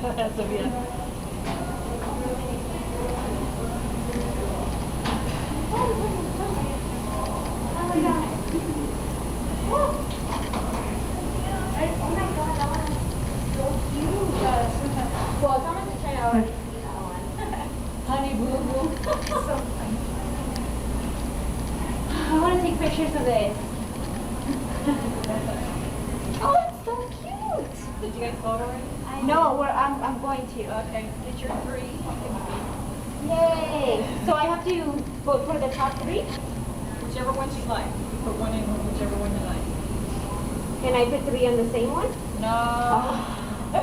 Sophia. Well, someone to try out that one. Honey Boo Boo. So funny. I want to take pictures of it. Oh, it's so cute. Did you guys vote already? No, I'm going to. Okay, get your 3. Yay! So I have to vote for the top 3? Whichever ones you like. Put one in whichever one you like. Can I put 3 on the same one? No. Oh.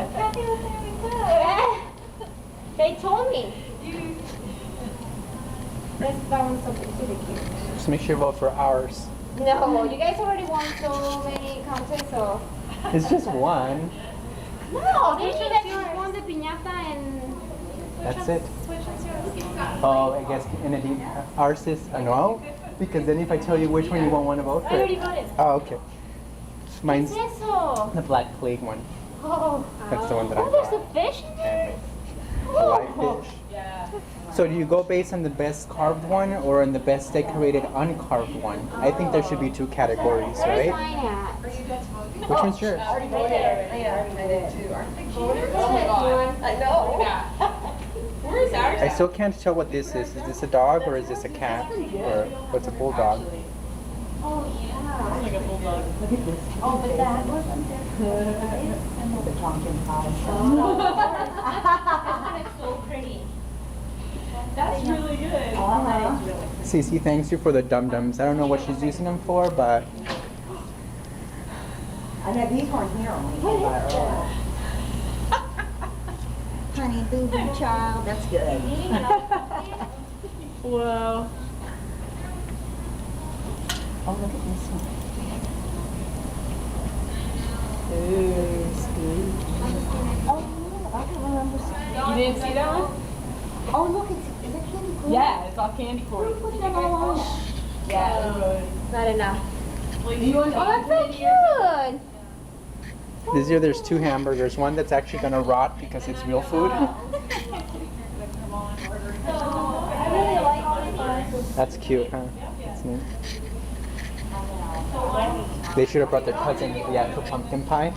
They told me. That one's so cute. Just make sure you vote for ours. No, you guys already won so many contests, so. It's just one. No, didn't you guys won the piñata and. That's it. Which one's yours? Oh, I guess ours is no, because then if I tell you which one you won't want to vote I for. already voted. Oh, okay. Mine's ¿Qué es eso? the Black Plague one. Oh. That's the one that I Oh, there's bought. a fish in there? And the live fish. Yeah. So do you go based on the best carved one or on the best decorated uncarved one? I think there should be 2 categories, Where's right? mine at? Which one's yours? I already voted. I already voted too. Aren't they cute? Oh my God. I know. Where is ours? I still can't tell what this is. Is this a dog or is this a cat? Or what's a bulldog? Oh, yeah. Like a bulldog. Look at this. Oh, but that wasn't there. The pumpkin pie. This one is so pretty. That's really good. Cece thanks you for the dum-dums. I don't know what she's using them for, but I know these weren't here when we came by earlier. Honey boo boo child, that's good. Whoa. Oh, look at this one. Ooh, sweet. Oh, I can remember. You didn't see that one? Oh, look, is it candy corn? Yeah, it's all candy corn. Who put them all on it? Yeah. Not enough. Well, do you want Oh, that's so cute. this year there's 2 hamburgers. One that's actually gonna rot because it's real food. I really like this. That's cute, huh? That's neat. They should have brought their cousin the actual pumpkin pie.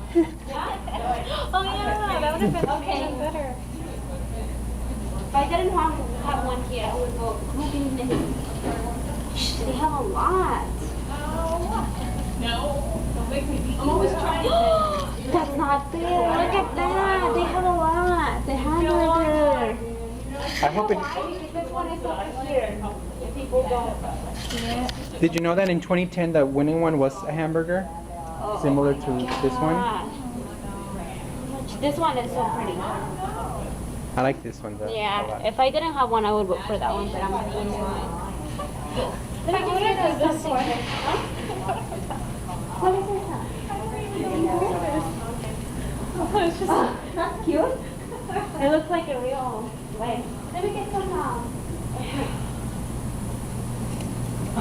Oh yeah, that would have been okay. Better. If I didn't have one here, I would go. They have a lot. No. Don't make me. I'm always trying to. That's not fair. Look at that. They have a lot. The hamburger. I hope it. This one is over here. If people don't. Did you know that in 2010 the winning one was a hamburger? Similar to this one? This one is so pretty. I like this one though. a Yeah, lot. if I didn't have one, I would vote for that one, but I'm not doing one. Let me just get this one. Let me see some. It's just, that's cute. It looks like a real leg. Let me get some now.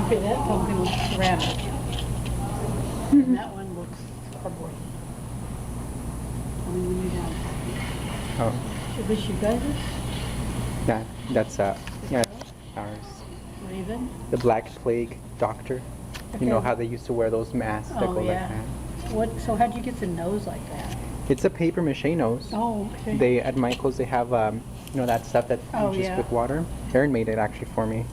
Okay, that pumpkin looks ceramic. And that one looks cardboard. Oh, Is this you guys? that's yeah, ours. Raven? The Black Plague doctor. You know Okay. how they used to wear those masks that Oh, go yeah. like that. What? So how'd you get the nose like that? It's a paper mache nose. Oh, okay. They at Michael's they have you know that stuff that Oh, just yeah. with water. Erin made it actually for me.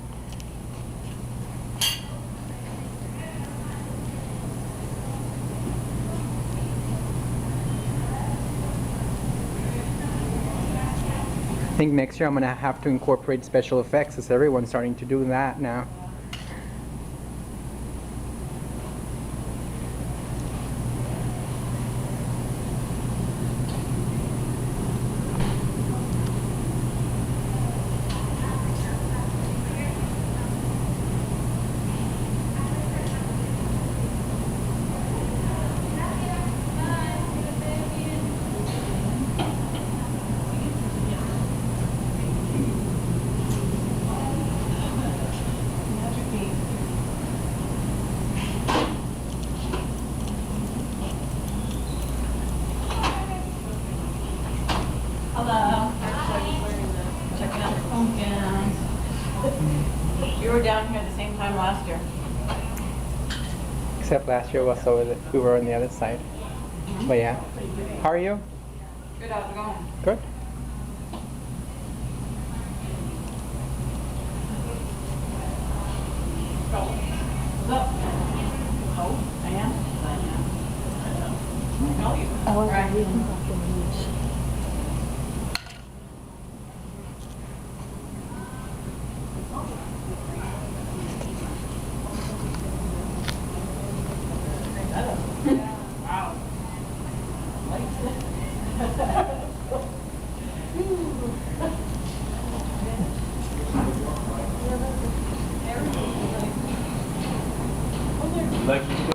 I think next year I'm gonna have to incorporate special effects as everyone's starting to do that now. Hello. Checking out the pumpkins. You were down here at the same time last year. Except last year was we were on the other side. But yeah. How are you? Good, how's it going? Good. Look. Oh, I am? I know you. I wasn't Right. reading about the news. Wow. Lucky.